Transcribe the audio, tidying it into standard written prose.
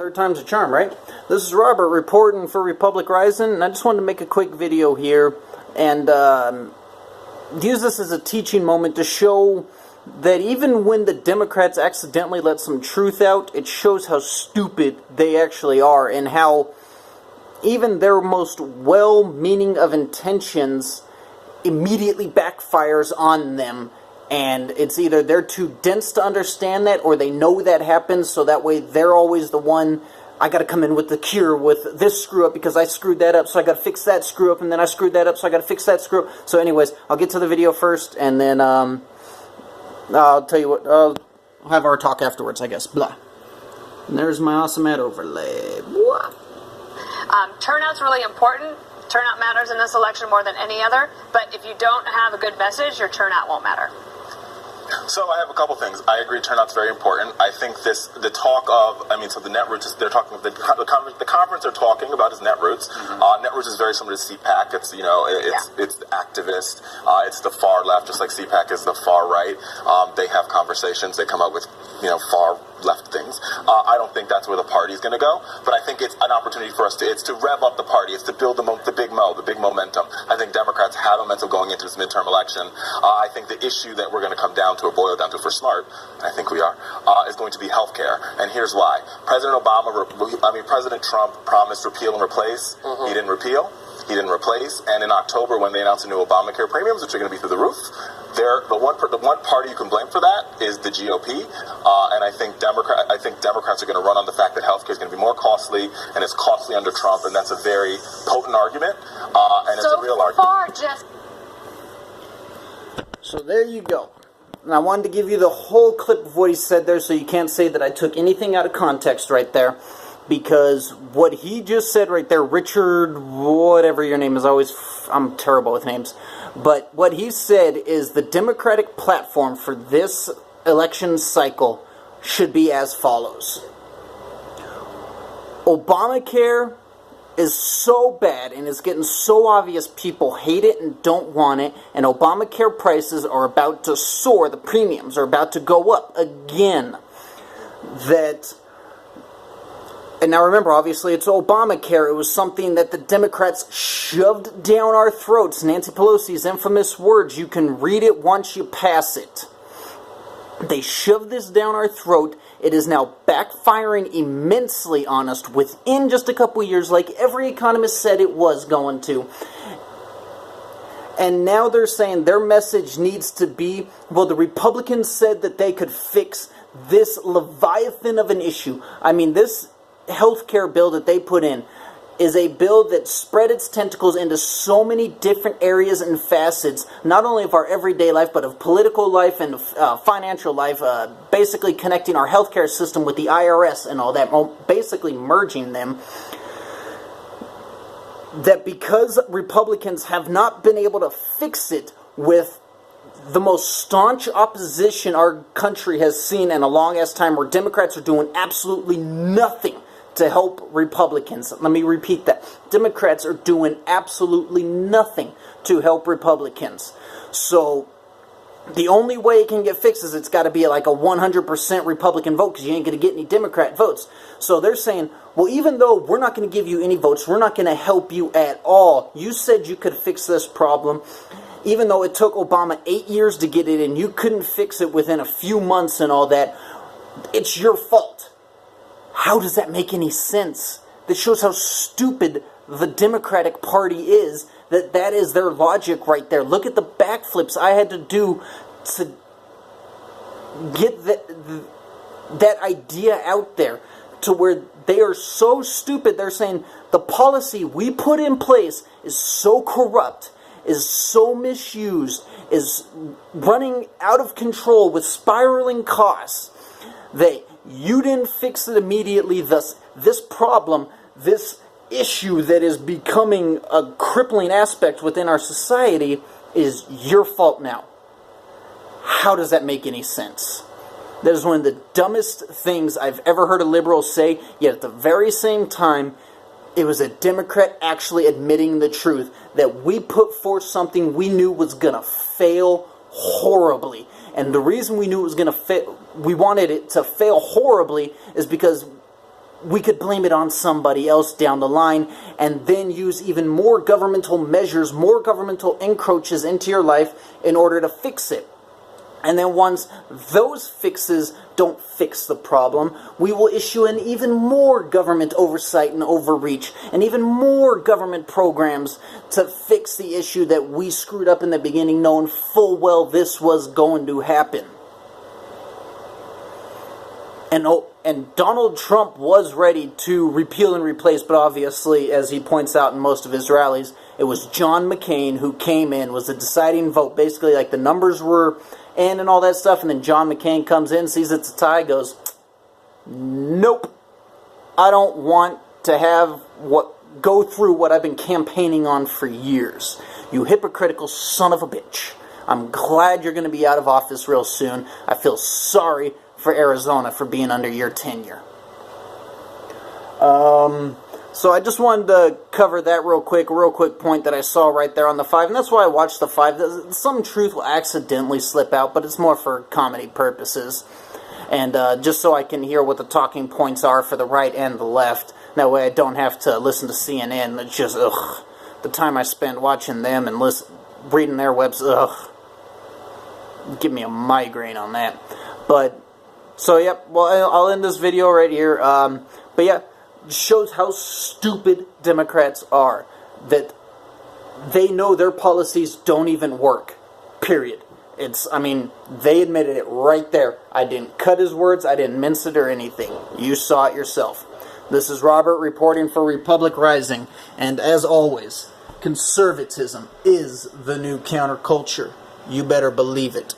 Third time's a charm, right? This is Robert reporting for Republic Rising, and I just wanted to make a quick video here and use this as a teaching moment to show that even when the Democrats accidentally let some truth out, it shows how stupid they actually are and how even their most well-meaning of intentions immediately backfires on them. And it's either they're too dense to understand that, or they know that happens, so that way they're always the one, I gotta come in with the cure with this screw up because I screwed that up, so I gotta fix that screw up, and then I screwed that up, so I gotta fix that screw up. So anyways, I'll get to the video first, and then I'll tell you what, I'll have our talk afterwards, I guess. Blah. And there's my awesome ad overlay. Blah. Turnout's really important. Turnout matters in this election more than any other, but if you don't have a good message, your turnout won't matter. So I have a couple things. I agree turnout's very important. I think the talk of, so the Netroots, they're talking, the conference they're talking about is Netroots. Netroots is very similar to CPAC. It's, it's the activist, it's the far left, just like CPAC is the far right. They have conversations, they come up with, far left things. I don't think that's where the party is going to go, but I think it's an opportunity for us to rev up the party. It's to build the big momentum. I think Democrats have momentum going into this midterm election. I think the issue that we're going to come down to, or boil down to if we're smart, I think we are, is going to be healthcare. And here's why. President Trump promised repeal and replace. He didn't repeal. He didn't replace. And in October, when they announced the new Obamacare premiums, which are going to be through the roof, the one party you can blame for that is the GOP. And I think Democrats are going to run on the fact that healthcare is going to be more costly, and it's costly under Trump, and that's a very potent argument, and it's a real argument. So there you go. And I wanted to give you the whole clip of what he said there, so you can't say that I took anything out of context right there. Because what he just said right there, Richard, whatever your name is, I'm terrible with names. But what he said is the Democratic platform for this election cycle should be as follows. Obamacare is so bad and it's getting so obvious people hate it and don't want it, and Obamacare prices are about to soar, the premiums are about to go up again. And now remember, obviously it's Obamacare. It was something that the Democrats shoved down our throats. Nancy Pelosi's infamous words, you can read it once you pass it. They shoved this down our throat. It is now backfiring immensely on us within just a couple years, like every economist said it was going to. And now they're saying their message needs to be, well, the Republicans said that they could fix this leviathan of an issue. This healthcare bill that they put in is a bill that spread its tentacles into so many different areas and facets, not only of our everyday life, but of political life and financial life, basically connecting our healthcare system with the IRS and all that, basically merging them. That because Republicans have not been able to fix it with the most staunch opposition our country has seen in a long-ass time, where Democrats are doing absolutely nothing to help Republicans. Let me repeat that. Democrats are doing absolutely nothing to help Republicans. So the only way it can get fixed is it's got to be like a 100% Republican vote, because you ain't going to get any Democrat votes. So they're saying, well, even though we're not going to give you any votes, we're not going to help you at all. You said you could fix this problem. Even though it took Obama 8 years to get it in, you couldn't fix it within a few months and all that. It's your fault. How does that make any sense? That shows how stupid the Democratic Party is, that is their logic right there. Look at the backflips I had to do to get that idea out there, to where they are so stupid. They're saying the policy we put in place is so corrupt, is so misused, is running out of control with spiraling costs, that you didn't fix it immediately. Thus, this problem, this issue that is becoming a crippling aspect within our society, is your fault now. How does that make any sense? That is one of the dumbest things I've ever heard a liberal say, yet at the very same time, it was a Democrat actually admitting the truth, that we put forth something we knew was going to fail horribly. And the reason we knew it was going to fail, we wanted it to fail horribly, is because we could blame it on somebody else down the line and then use even more governmental measures, more governmental encroaches into your life in order to fix it. And then once those fixes don't fix the problem, we will issue an even more government oversight and overreach, and even more government programs to fix the issue that we screwed up in the beginning, knowing full well this was going to happen. And Donald Trump was ready to repeal and replace, but obviously, as he points out in most of his rallies, it was John McCain who came in, was the deciding vote. Basically, like, the numbers were in and all that stuff, and then John McCain comes in, sees it's a tie, goes, nope, I don't want to go through what I've been campaigning on for years. You hypocritical son of a bitch. I'm glad you're going to be out of office real soon. I feel sorry for Arizona for being under your tenure. So I just wanted to cover that real quick point that I saw right there on the 5, and that's why I watched the 5. Some truth will accidentally slip out, but it's more for comedy purposes, and just so I can hear what the talking points are for the right and the left. That way I don't have to listen to CNN. It's just, ugh, the time I spend watching them and reading their webs, ugh, give me a migraine on that. But so, yep, well, I'll end this video right here. But, yeah, shows how stupid Democrats are. That they know their policies don't even work. Period. They admitted it right there. I didn't cut his words. I didn't mince it or anything. You saw it yourself. This is Robert reporting for Republic Rising. And as always, conservatism is the new counterculture. You better believe it.